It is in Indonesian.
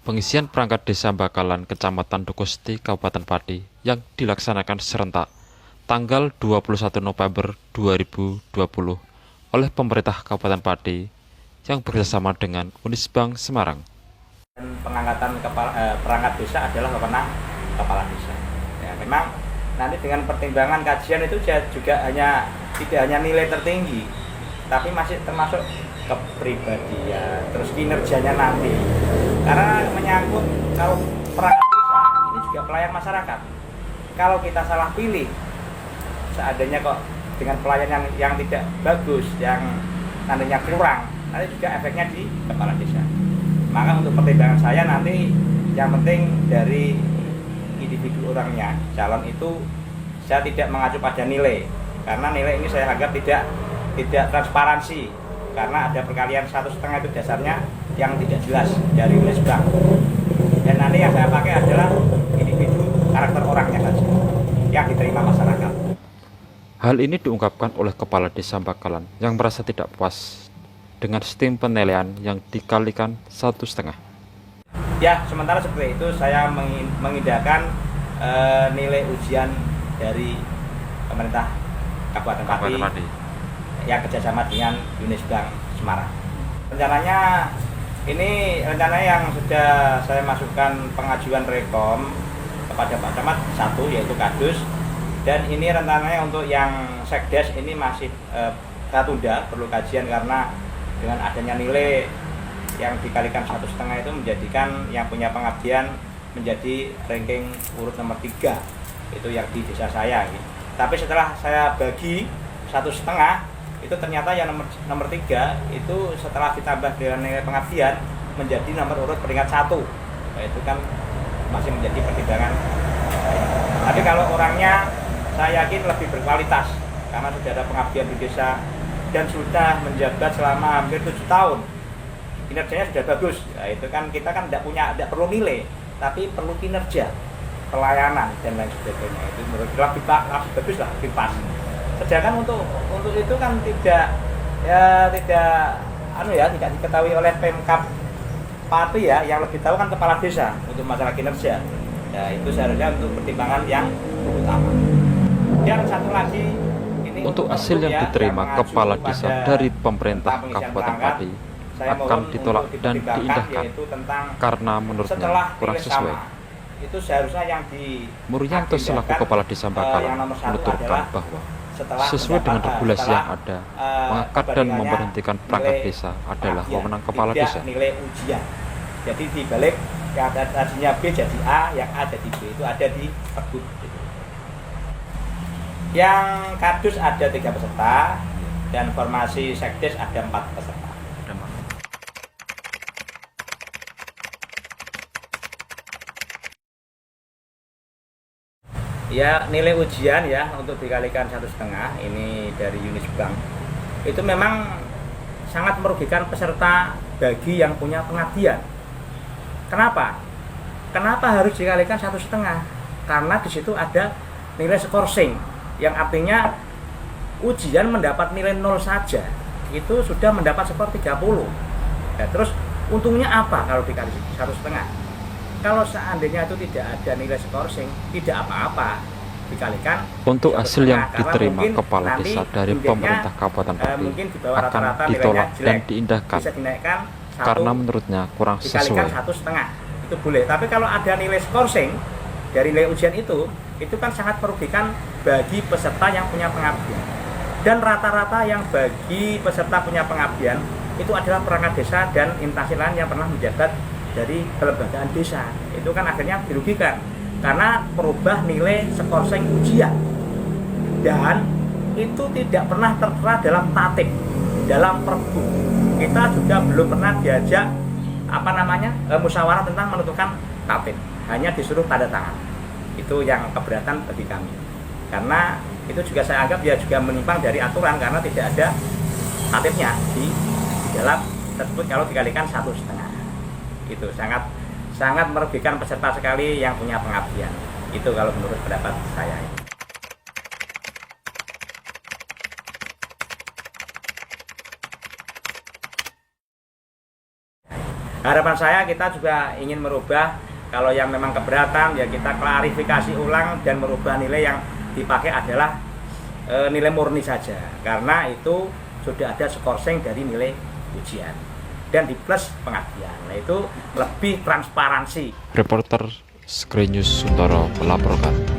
Pengisian perangkat desa Bakalan Kecamatan Dukusti Kabupaten Pati yang dilaksanakan serentak tanggal 21 November 2020 oleh pemerintah Kabupaten Pati yang bekerjasama dengan Unisbank Semarang. Dan pengangkatan perangkat desa adalah wewenang kepala desa. Ya, memang nanti dengan pertimbangan kajian itu juga tidak hanya nilai tertinggi, tapi masih termasuk kepribadian, terus kinerjanya nanti. Karena menyangkut kalau perangkat desa ini juga pelayan masyarakat. Kalau kita salah pilih, seadanya kok dengan pelayanan yang tidak bagus, yang nantinya kurang, nanti juga efeknya di kepala desa. Maka untuk pertimbangan saya nanti yang penting dari individu orangnya, calon itu saya tidak mengacu pada nilai, karena nilai ini saya anggap tidak transparansi, karena ada perkalian 1,5 itu dasarnya yang tidak jelas dari Unisbank. Dan nanti yang saya pakai adalah individu karakter orangnya saja yang diterima masyarakat. Hal ini diungkapkan oleh Kepala Desa Bakalan yang merasa tidak puas dengan sistem penilaian yang dikalikan 1,5. Ya, sementara seperti itu saya mengindahkan nilai ujian dari pemerintah Kabupaten Pati yang kerjasama dengan Unisbank Semarang. Rencananya yang sudah saya masukkan pengajuan rekom kepada Pak Camat satu, yaitu Kadus, dan ini rencananya untuk yang Sekdes ini masih kita tunda, perlu kajian karena dengan adanya nilai yang dikalikan 1,5 itu menjadikan yang punya pengabdian menjadi ranking urut nomor 3, itu yang di desa saya. Tapi setelah saya bagi 1,5 itu ternyata yang nomor 3 itu setelah ditambah dengan nilai pengabdian menjadi nomor urut peringkat 1. Nah, itu kan masih menjadi pertimbangan. Tapi kalau orangnya saya yakin lebih berkualitas karena sudah ada pengabdian di desa dan sudah menjabat selama hampir 7 tahun. Kinerjanya sudah bagus. Ya, itu kan kita kan tidak perlu nilai, tapi perlu kinerja, pelayanan dan lain sebagainya. Itu menurut kita lebih bagus lah, lebih pas. Sedangkan untuk itu kan tidak diketahui oleh Pemkab Pati ya, yang lebih tahu kan kepala desa untuk masalah kinerja. Ya, itu seharusnya untuk pertimbangan yang utama. Dan satu lagi, ini untuk hasil yang diterima Kepala Desa dari pemerintah Kabupaten Pati akan ditolak dan diindahkan karena menurutnya kurang sesuai. Itu seharusnya yang di Muryanto selaku Kepala Desa Bakalan menuturkan bahwa sesuai dengan regulasi yang ada, mengangkat dan memberhentikan perangkat desa adalah wewenang kepala desa. Nilai ujian. Jadi di balik yang tadinya B jadi A, yang A jadi B, itu ada di Pergub. Yang Kadus ada 3 peserta dan formasi Sekdes ada 4 peserta. Ya, nilai ujian ya untuk dikalikan 1,5 ini dari Unisbank itu memang sangat merugikan peserta bagi yang punya pengabdian. Kenapa? Kenapa harus dikalikan 1,5? Karena di situ ada nilai skorsing yang artinya ujian mendapat nilai 0 saja itu sudah mendapat skor 30. Nah, terus untungnya apa kalau dikali 1,5? Kalau seandainya itu tidak ada nilai skorsing, tidak apa-apa dikalikan. Untuk hasil yang diterima Kepala Desa dari pemerintah Kabupaten Pati akan ditolak dan diindahkan karena menurutnya kurang sesuai. Dikalikan 1,5 itu boleh, tapi kalau ada nilai skorsing dari nilai ujian itu kan sangat merugikan bagi peserta yang punya pengabdian. Dan rata-rata yang bagi peserta punya pengabdian itu adalah perangkat desa dan instansi lain yang pernah menjabat dari kelembagaan desa. Itu kan akhirnya dirugikan karena merubah nilai skorsing ujian, dan itu tidak pernah tertera dalam tatip, dalam Pergub. Kita juga belum pernah diajak musyawarah tentang menentukan tatip, hanya disuruh tanda tangan. Itu yang keberatan bagi kami, karena itu juga saya anggap ya juga menyimpang dari aturan karena tidak ada tatipnya di dalam tersebut. Kalau dikalikan 1,5 itu sangat merugikan peserta sekali yang punya pengabdian. Itu kalau menurut pendapat saya. Harapan saya kita juga ingin merubah, kalau yang memang keberatan ya kita klarifikasi ulang dan merubah nilai yang dipakai adalah nilai murni saja, karena itu sudah ada skorsing dari nilai ujian dan di plus pengabdian. Nah, itu lebih transparansi. Reporter Screen News Suntoro melaporkan.